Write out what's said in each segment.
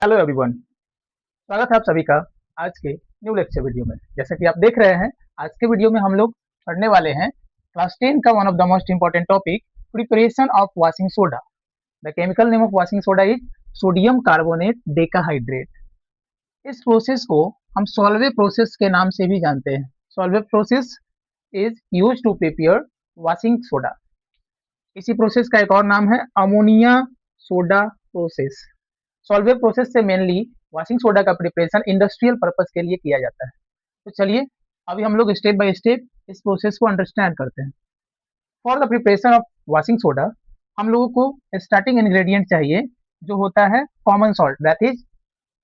Hello everyone. स्वागत है आप सभी का आज के न्यू लेक्चर वीडियो में। जैसा कि आप देख रहे हैं, आज के वीडियो में हम लोग पढ़ने वाले हैं क्लास 10 का one of the most important topic, preparation of washing soda. The chemical name of washing soda is sodium carbonate decahydrate. इस प्रोसेस को हम सॉल्वे प्रोसेस के नाम से भी जानते हैं। Solvay process is use to prepare washing soda. इसी प्रोसेस का एक और नाम है ammonia soda process. Solvay process से मेनली वॉशिंग सोडा का प्रिपरेशन इंडस्ट्रियल पर्पस के लिए किया जाता है। तो चलिए अभी हम लोग स्टेप बाय स्टेप इस प्रोसेस को अंडरस्टैंड करते हैं। For the preparation of washing soda हम लोगों को स्टार्टिंग इंग्रेडिएंट चाहिए, जो होता है common salt, that is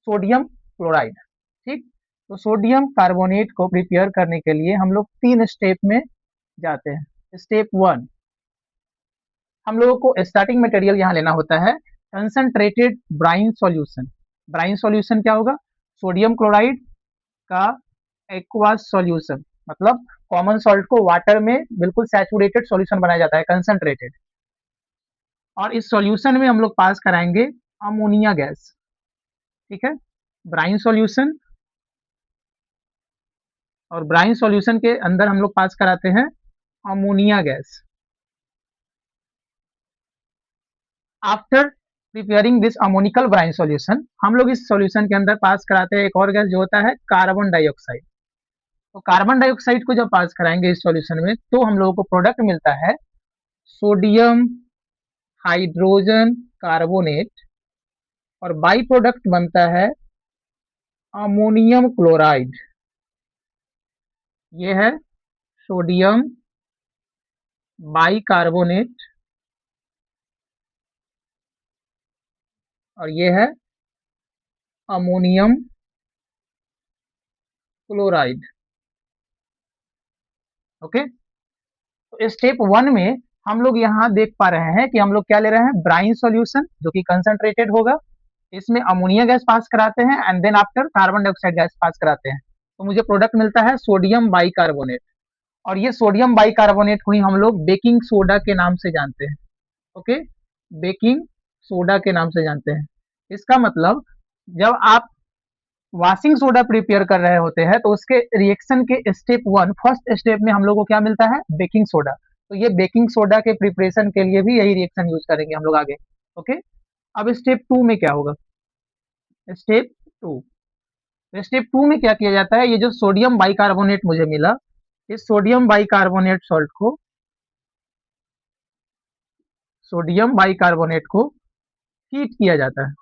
sodium chloride. ठीक, तो सोडियम कार्बोनेट को प्रिपेयर करने के लिए हम लोग 3 स्टेप में जाते हैं। स्टेप 1, हम लोगों को स्टार्टिंग मटेरियल यहाँ लेना होता है concentrated brine solution. Brine solution क्या होगा? सोडियम क्लोराइड का एक्वस सॉल्यूशन, मतलब कॉमन सॉल्ट को वाटर में बिल्कुल सैचुरेटेड सॉल्यूशन बनाया जाता है, कंसंट्रेटेड। और इस सॉल्यूशन में हम लोग पास कराएंगे अमोनिया गैस। ठीक है, ब्राइन सॉल्यूशन, और ब्राइन सॉल्यूशन के अंदर हम लोग पास कराते हैं ammonia gas. After preparing this ammoniacal brine solution, हम लोग इस सॉल्यूशन के अंदर पास कराते हैं एक और गैस, जो होता है कार्बन डाइऑक्साइड। तो कार्बन डाइऑक्साइड को जब पास कराएंगे इस सॉल्यूशन में, तो हम लोगों को प्रोडक्ट मिलता है सोडियम हाइड्रोजन कार्बोनेट, और बाई प्रोडक्ट बनता है अमोनियम क्लोराइड। ये है सोडियम बाई कार्बोनेट, और ये है अमोनियम क्लोराइड। ओके, तो स्टेप 1 में हम लोग यहाँ देख पा रहे हैं कि हम लोग क्या ले रहे हैं, ब्राइन सॉल्यूशन जो कि कंसंट्रेटेड होगा। इसमें अमोनिया गैस पास कराते हैं and then after carbon dioxide gas pass कराते हैं, तो मुझे प्रोडक्ट मिलता है सोडियम बाइकार्बोनेट। और ये सोडियम बाइकार्बोनेट को ही हम लोग बेकिंग सोडा के नाम से जानते हैं। ओके, बेकिंग सोडा के नाम से जानते हैं। इसका मतलब जब आप वॉशिंग सोडा प्रिपेयर कर रहे होते हैं, तो उसके रिएक्शन के स्टेप 1, फर्स्ट स्टेप में हम लोग को क्या मिलता है, बेकिंग सोडा। तो ये बेकिंग सोडा के प्रिपरेशन के लिए भी यही रिएक्शन यूज करेंगे हम लोग आगे। ओके, अब स्टेप 2 में क्या होगा? स्टेप 2, स्टेप 2 में क्या किया जाता है, ये जो सोडियम बाइकार्बोनेट मुझे मिला, इस सोडियम बाइकार्बोनेट सॉल्ट को, सोडियम बाइकार्बोनेट को हीट किया जाता है।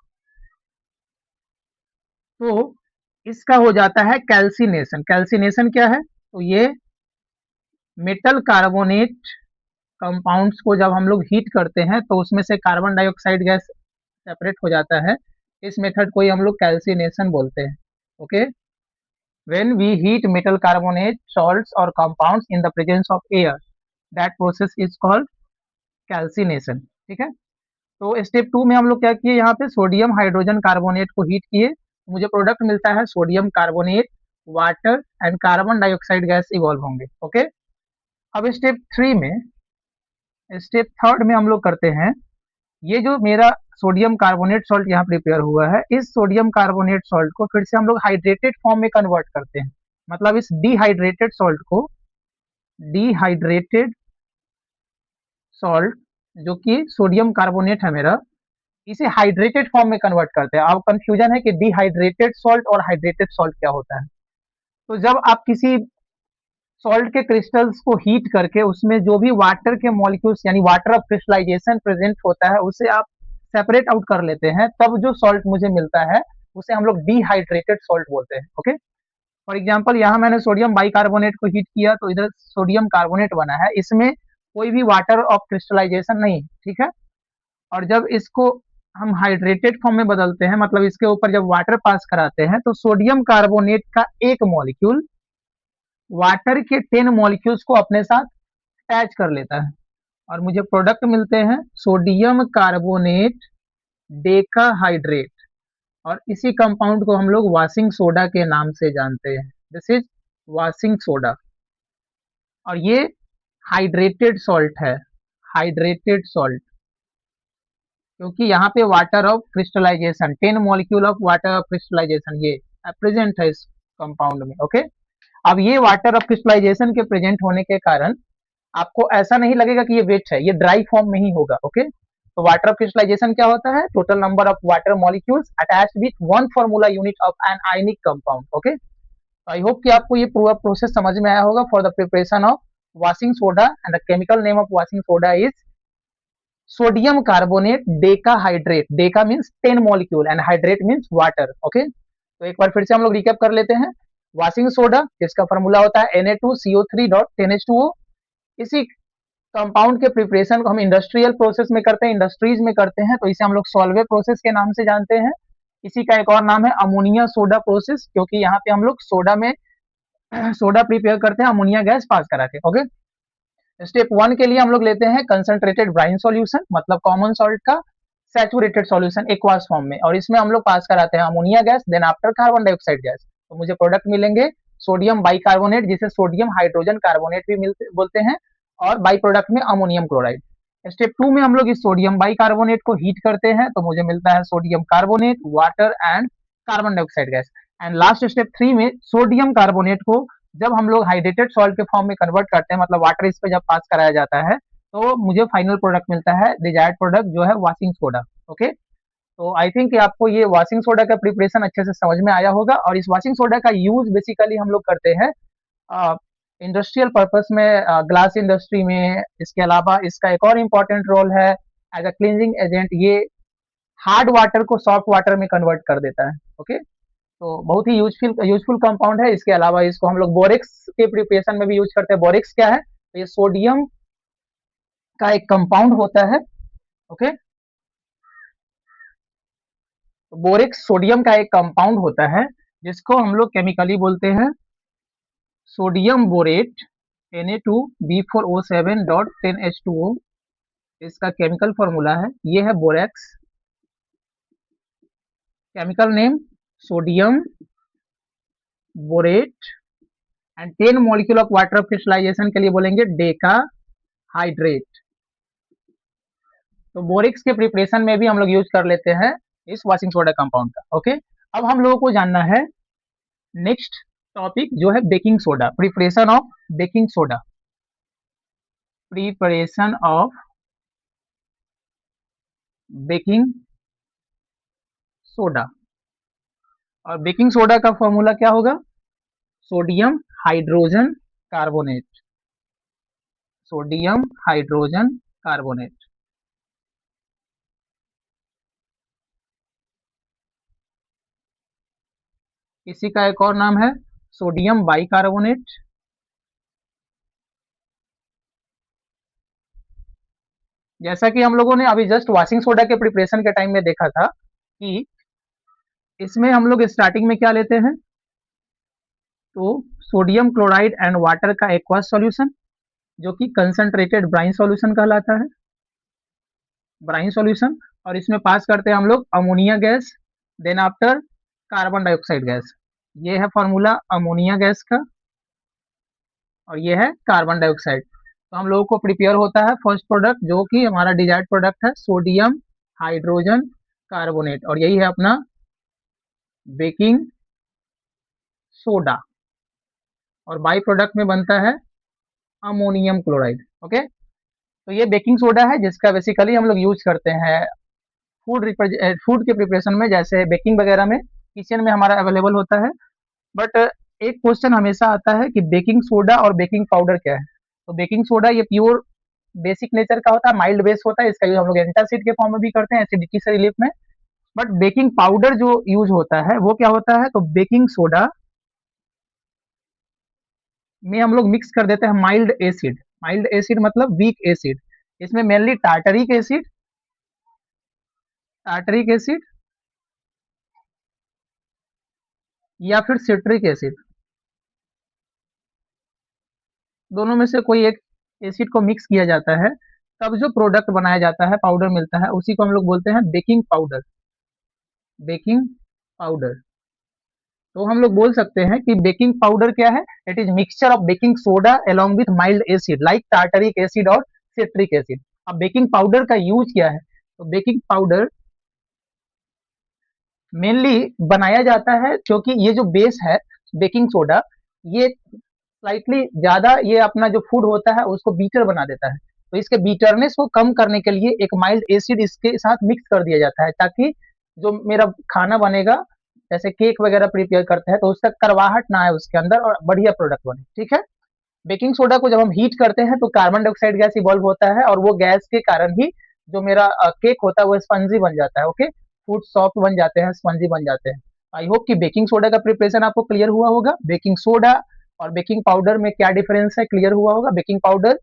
तो इसका हो जाता है कैल्सिनेशन। कैल्सिनेशन क्या है? तो ये मेटल कार्बोनेट कंपाउंड्स को जब हम लोग हीट करते हैं, तो उसमें से कार्बन डाइऑक्साइड गैस सेपरेट हो जाता है। इस मेथड को ही हम लोग कैल्सिनेशन बोलते हैं। Okay, when we heat metal carbonate salts or compounds in the presence of air, that process is called calcination। ठीक है, तो स्टेप 2 में हम लोग क्या किए, यहाँ पे सोडियम हाइड्रोजन कार्बोनेट को हीट किए, मुझे प्रोडक्ट मिलता है sodium carbonate, water and carbon dioxide gas evolve होंगे। ओके, अब स्टेप 3 में, स्टेप 3 में हम लोग करते हैं, ये जो मेरा सोडियम कार्बोनेट सॉल्ट यहाँ प्रिपेयर हुआ है, इस सोडियम कार्बोनेट सॉल्ट को फिर से हम लोग हाइड्रेटेड फॉर्म में कन्वर्ट करते हैं। मतलब इस डिहाइड्रेटेड सॉल्ट को, डिहाइड्रेटेड सॉल्ट जो कि सोडियम कार्बोनेट है मेरा, इसे हाइड्रेटेड फॉर्म में कन्वर्ट करते हैं। अब कंफ्यूजन है कि डिहाइड्रेटेड सॉल्ट और हाइड्रेटेड सॉल्ट क्या होता है। तो जब आप किसी सॉल्ट के क्रिस्टल्स को हीट करके उसमें जो भी वाटर के मॉलिक्यूल्स यानी वाटर ऑफ क्रिस्टलाइजेशन प्रेजेंट होता है, उसे आप सेपरेट आउट कर लेते हैं, तब जो सॉल्ट मुझे मिलता है उसे हम लोग डिहाइड्रेटेड सॉल्ट बोलते हैं। ओके, फॉर एग्जाम्पल यहाँ मैंने सोडियम बाइकार्बोनेट को हीट किया, तो इधर सोडियम कार्बोनेट बना है, इसमें कोई भी वाटर ऑफ क्रिस्टलाइजेशन नहीं। ठीक है, और जब इसको हम हाइड्रेटेड फॉर्म में बदलते हैं, मतलब इसके ऊपर जब वाटर पास कराते हैं, तो सोडियम कार्बोनेट का एक मॉलिक्यूल वाटर के 10 मॉलिक्यूल्स को अपने साथ अटैच कर लेता है, और मुझे प्रोडक्ट मिलते हैं सोडियम कार्बोनेट डेकाहाइड्रेट। और इसी कंपाउंड को हम लोग वॉशिंग सोडा के नाम से जानते हैं। दिस इज वॉशिंग सोडा, और ये हाइड्रेटेड सॉल्ट है, हाइड्रेटेड सॉल्ट। क्योंकि यहाँ पे water of crystallization 10 molecule of water of crystallization ये प्रेजेंट है इस कंपाउंड में। ओके, अब ये वाटर ऑफ क्रिस्टलाइजेशन के प्रेजेंट होने के कारण आपको ऐसा नहीं लगेगा कि ये वेट है, ये ड्राई फॉर्म में ही होगा। ओके, तो वाटर ऑफ क्रिस्टलाइजेशन क्या होता है? Total number of water molecules attached with one formula unit of an ionic compound. Okay, I hope कि आपको ये पूरा प्रोसेस समझ में आया होगा for the preparation of washing soda and the chemical name of washing soda is sodium carbonate Deka hydrate. Deka means 10 molecule and hydrate means water. Okay, तो एक बार फिर से हम लोग रिकैप कर लेते हैं। वॉशिंग सोडा जिसका फॉर्मूला होता है Na2CO3.10H2O। इसी कंपाउंड के प्रिपरेशन को हम इंडस्ट्रियल प्रोसेस में करते हैं, इंडस्ट्रीज में करते हैं, तो इसे हम लोग सॉल्वे प्रोसेस के नाम से जानते हैं। इसी का एक और नाम है अमोनिया सोडा प्रोसेस, क्योंकि यहाँ पे हम लोग सोडा में सोडा प्रिपेयर करते हैं अमोनिया गैस पास करा के। ओके, स्टेप 1 के लिए हम लोग लेते हैं कंसंट्रेटेड ब्राइन सॉल्यूशन, मतलब कॉमन सॉल्ट का सैचुरेटेड सॉल्यूशन एक्वास फॉर्म में, और इसमें हम लोग पास कराते हैं ammonia gas, then after carbon dioxide gas. तो मुझे प्रोडक्ट मिलेंगे सोडियम बाइकार्बोनेट, जिसे सोडियम हाइड्रोजन कार्बोनेट भी बोलते हैं, और बाई प्रोडक्ट में अमोनियम क्लोराइड। स्टेप 2 में हम लोग इस सोडियम बाइकार्बोनेट को हीट करते हैं, तो मुझे मिलता है sodium carbonate, water and carbon dioxide gas. And last step 3 में सोडियम कार्बोनेट को जब हम लोग हाइड्रेटेड सॉल्ट के फॉर्म में कन्वर्ट करते हैं, मतलब वाटर इस पे जब पास कराया जाता है, तो मुझे फाइनल प्रोडक्ट मिलता है डिजायर्ड प्रोडक्ट, जो है वॉशिंग सोडा। ओके, तो आई थिंक कि आपको ये वॉशिंग सोडा का प्रिपरेशन अच्छे से समझ में आया होगा। और इस वॉशिंग सोडा का यूज बेसिकली हम लोग करते हैं इंडस्ट्रियल पर्पस में, ग्लास इंडस्ट्री में। इसके अलावा इसका एक और इम्पोर्टेंट रोल है एज अ क्लींजिंग एजेंट, ये हार्ड वाटर को सॉफ्ट वाटर में कन्वर्ट कर देता है। ओके, तो बहुत ही यूजफुल कंपाउंड है। इसके अलावा इसको हम लोग बोरेक्स के प्रिपरेशन में भी यूज करते हैं। बोरेक्स क्या है? तो ये सोडियम का एक कंपाउंड होता है। ओके, तो बोरेक्स सोडियम का एक कंपाउंड होता है, जिसको हम लोग केमिकली बोलते हैं सोडियम बोरेट Na2B4O7.10H2O। इसका केमिकल फॉर्मूला है, ये है borax. Chemical name sodium borate, and 10 molecule of water of crystallization के लिए बोलेंगे डेका हाइड्रेट। तो बोरिक्स के प्रिपरेशन में भी हम लोग यूज कर लेते हैं इस वॉशिंग सोडा कंपाउंड का। ओके, अब हम लोगों को जानना है नेक्स्ट टॉपिक, जो है baking soda, preparation of baking soda. Preparation of baking soda, और बेकिंग सोडा का फॉर्मूला क्या होगा? Sodium hydrogen carbonate. Sodium hydrogen carbonate. इसी का एक और नाम है सोडियम बाइकार्बोनेट। जैसा कि हम लोगों ने अभी जस्ट वॉशिंग सोडा के प्रिपरेशन के टाइम में देखा था कि इसमें हम लोग स्टार्टिंग में क्या लेते हैं, तो सोडियम क्लोराइड एंड वाटर का एक्वस सॉल्यूशन, जो कि कंसंट्रेटेड ब्राइन सॉल्यूशन कहलाता है, ब्राइन सॉल्यूशन। और इसमें पास करते हैं हम लोग ammonia gas, then after carbon dioxide gas. ये है फॉर्मूला अमोनिया गैस का, और ये है कार्बन डाइऑक्साइड। तो हम लोगों को प्रिपेयर होता है फर्स्ट प्रोडक्ट, जो कि हमारा डिजायर्ड प्रोडक्ट है सोडियम हाइड्रोजन कार्बोनेट, और यही है अपना बेकिंग सोडा, और बाई प्रोडक्ट में बनता है अमोनियम क्लोराइड। ओके, तो ये बेकिंग सोडा है, जिसका बेसिकली हम लोग यूज करते हैं फूड के प्रिपरेशन में, जैसे बेकिंग वगैरह में किचन में हमारा अवेलेबल होता है। बट एक क्वेश्चन हमेशा आता है कि बेकिंग सोडा और बेकिंग पाउडर क्या है। तो बेकिंग सोडा ये प्योर बेसिक नेचर का होता है, माइल्ड बेस होता है, इसका यूज हम लोग एंटासिड के फॉर्म में भी करते हैं, एसिडिटी से रिलीफ में। बट बेकिंग पाउडर जो यूज होता है वो क्या होता है, तो बेकिंग सोडा में हम लोग मिक्स कर देते हैं माइल्ड एसिड। माइल्ड एसिड मतलब वीक एसिड। इसमें मेनली टार्टरिक एसिड या फिर सिट्रिक एसिड, दोनों में से कोई एक एसिड को मिक्स किया जाता है, तब जो प्रोडक्ट बनाया जाता है, पाउडर मिलता है, उसी को हम लोग बोलते हैं बेकिंग पाउडर। Baking powder. तो हम लोग बोल सकते हैं कि बेकिंग पाउडर क्या है? It is mixture of baking soda along with mild acid like tartaric acid और सिट्रिक एसिड। अब बेकिंग पाउडर का यूज क्या है? तो बेकिंग पाउडर मेनली बनाया जाता है क्योंकि ये जो बेस है बेकिंग सोडा, ये स्लाइटली ज्यादा ये अपना जो फूड होता है उसको बीटर बना देता है। तो इसके बीटरनेस को कम करने के लिए एक माइल्ड एसिड इसके साथ मिक्स कर दिया जाता है, ताकि जो मेरा खाना बनेगा, जैसे केक वगैरह प्रिपेयर करते हैं, तो उसका करवाहट ना आए उसके अंदर और बढ़िया प्रोडक्ट बने। ठीक है। बेकिंग सोडा को जब हम हीट करते हैं तो कार्बन डाइऑक्साइड गैस इवॉल्व होता है, और वो गैस के कारण ही जो मेरा केक होता है वो स्पंजी बन जाता है। ओके, फूड सॉफ्ट बन जाते हैं, स्पंजी बन जाते हैं। आई होप कि बेकिंग सोडा का प्रिपरेशन आपको क्लियर हुआ होगा। बेकिंग सोडा और बेकिंग पाउडर में क्या डिफरेंस है क्लियर हुआ होगा। बेकिंग पाउडर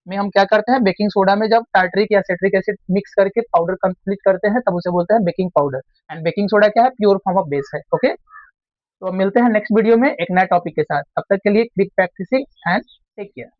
में हम क्या करते हैं, बेकिंग सोडा में जब टार्टरिक या सिट्रिक एसिड मिक्स करके पाउडर कंप्लीट करते हैं तब उसे बोलते हैं baking powder. And baking soda क्या है, प्योर फॉर्म ऑफ बेस है। ओके, तो अब मिलते हैं नेक्स्ट वीडियो में एक नया टॉपिक के साथ। तब तक के लिए quick practising and take care.